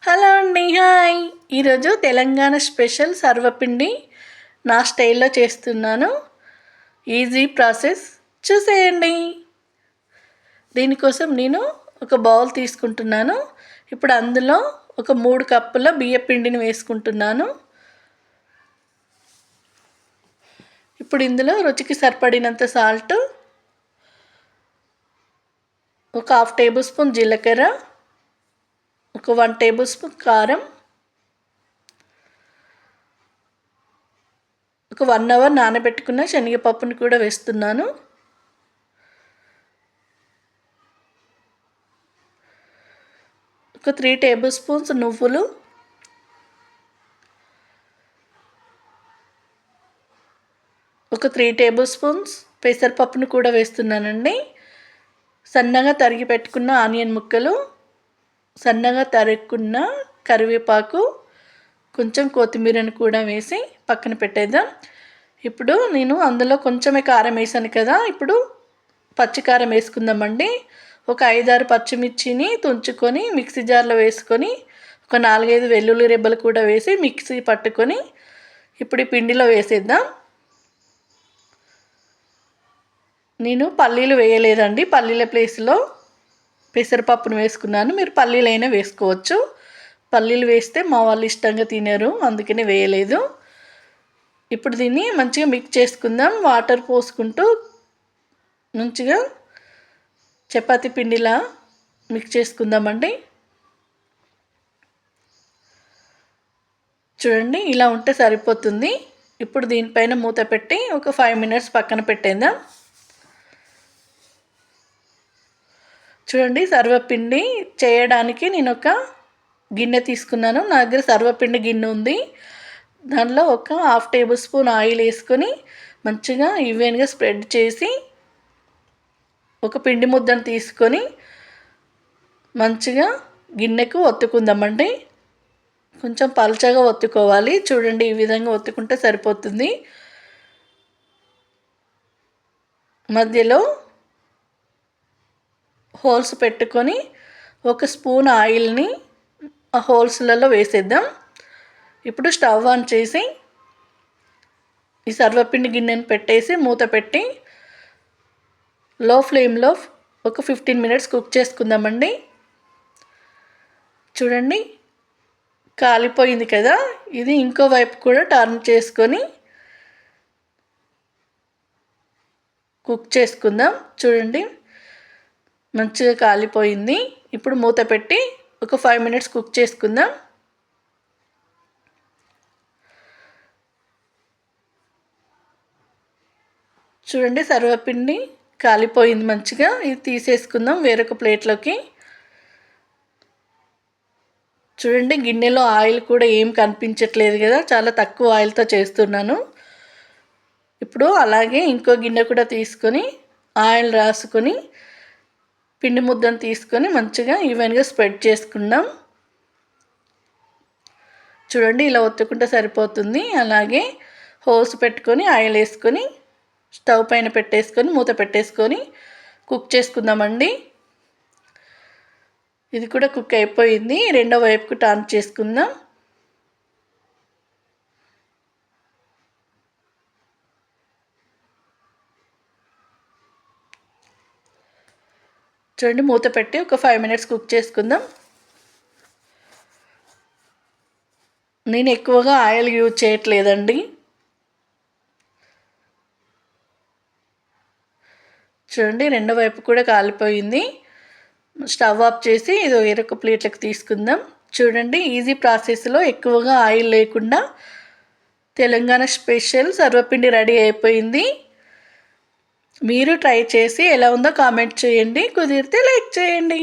Hello అండి, hi. ఈరోజు Telangana special సర్వపిండి నా స్టైల్లో చేస్తున్నాను. ఈజీ ప్రాసెస్, చూసేయండి. దీనికోసం నేను ఒక బౌల్ తీసుకుంటున్నాను. ఇప్పుడు అందులో ఒక 3 కప్పుల బియ్యపిండిని వేసుకుంటున్నాను. ఇప్పుడు ఇందులో రుచికి సరిపడినంత సాల్ట్, ఒక 1/2 టేబుల్ స్పూన్ జీలకర్ర, ఒక 1 టేబుల్ స్పూన్ కారం, ఒక 1 అవర్ నానబెట్టుకున్న శనగపప్పుని కూడా వేస్తున్నాను. ఒక 3 టేబుల్ స్పూన్స్ నువ్వులు, ఒక 3 టేబుల్ స్పూన్స్ పెసరపప్పును కూడా వేస్తున్నానండి. సన్నగా తరిగి పెట్టుకున్న ఆనియన్ ముక్కలు, సన్నగా తరుక్కున్న కరివేపాకు, కొంచెం కొత్తిమీరని కూడా వేసి పక్కన పెట్టేద్దాం. ఇప్పుడు నేను అందులో కొంచెమే కారం వేసాను కదా, ఇప్పుడు పచ్చికారం వేసుకుందామండి. ఒక 5-6 పచ్చిమిర్చిని తుంచుకొని మిక్సీ జార్లో వేసుకొని, ఒక 4-5 వెల్లుల్లి రెబ్బలు కూడా వేసి మిక్సీ పట్టుకొని ఇప్పుడు ఈ పిండిలో వేసేద్దాం. నేను పల్లీలు వేయలేదండి, పల్లీల ప్లేస్లో పెసరపప్పును వేసుకున్నాను. మీరు పల్లీలైనా వేసుకోవచ్చు. పల్లీలు వేస్తే మా వాళ్ళు ఇష్టంగా తినరు, అందుకనే వేయలేదు. ఇప్పుడు దీన్ని మంచిగా మిక్స్ చేసుకుందాం. వాటర్ పోసుకుంటూ మంచిగా చపాతీ పిండిలా మిక్స్ చేసుకుందామండి. చూడండి, ఇలా ఉంటే సరిపోతుంది. ఇప్పుడు దీనిపైన మూత పెట్టి ఒక 5 మినిట్స్ పక్కన పెట్టేద్దాం. చూడండి, సర్వపిండి చేయడానికి నేను ఒక గిన్నె తీసుకున్నాను. నా దగ్గర సర్వపిండి గిన్నె ఉంది. దానిలో ఒక 1/2 టేబుల్ స్పూన్ ఆయిల్ వేసుకొని మంచిగా ఈవెన్గా స్ప్రెడ్ చేసి ఒక పిండి ముద్దను తీసుకొని మంచిగా గిన్నెకు ఒత్తుకుందామండి. కొంచెం పల్చగా ఒత్తుకోవాలి. చూడండి, ఈ విధంగా ఒత్తుకుంటే సరిపోతుంది. మధ్యలో హోల్స్ పెట్టుకొని ఒక స్పూన్ ఆయిల్ని ఆ హోల్స్లలో వేసేద్దాం. ఇప్పుడు స్టవ్ ఆన్ చేసి ఈ సర్వపిండి గిన్నెను పెట్టేసి మూత పెట్టి లో ఫ్లేమ్లో ఒక 15 మినిట్స్ కుక్ చేసుకుందామండి. చూడండి, కాలిపోయింది కదా, ఇది ఇంకో వైపు కూడా టర్న్ చేసుకొని కుక్ చేసుకుందాం. చూడండి, మంచిగా కాలిపోయింది. ఇప్పుడు మూత పెట్టి ఒక 5 మినిట్స్ కుక్ చేసుకుందాం. చూడండి, సర్వపిండి కాలిపోయింది మంచిగా. ఇది తీసేసుకుందాం వేరొక ప్లేట్లోకి. చూడండి, గిన్నెలో ఆయిల్ కూడా ఏం కనిపించట్లేదు కదా, చాలా తక్కువ ఆయిల్తో చేస్తున్నాను. ఇప్పుడు అలాగే ఇంకో గిన్నె కూడా తీసుకొని ఆయిల్ రాసుకొని పిండి ముద్దను తీసుకొని మంచిగా ఈవెన్గా స్ప్రెడ్ చేసుకుందాం. చూడండి, ఇలా ఒత్తుకుంటే సరిపోతుంది. అలాగే హోల్స్ పెట్టుకొని ఆయిల్ వేసుకొని స్టవ్ పైన పెట్టేసుకొని మూత పెట్టేసుకొని కుక్ చేసుకుందామండి. ఇది కూడా కుక్ అయిపోయింది. రెండో వైపుకు టర్న్ చేసుకుందాం. చూడండి, మూత పెట్టి ఒక 5 మినిట్స్ కుక్ చేసుకుందాం. నేను ఎక్కువగా ఆయిల్ యూజ్ చేయట్లేదండి. చూడండి, రెండో వైపు కూడా కాలిపోయింది. స్టవ్ ఆఫ్ చేసి ఇది వేరొక ప్లేట్లకు తీసుకుందాం. చూడండి, ఈజీ ప్రాసెస్లో ఎక్కువగా ఆయిల్ లేకుండా తెలంగాణ స్పెషల్ సర్వపిండి రెడీ అయిపోయింది. మీరు ట్రై చేసి ఎలా ఉందో కామెంట్ చేయండి. కుదిరితే లైక్ చేయండి.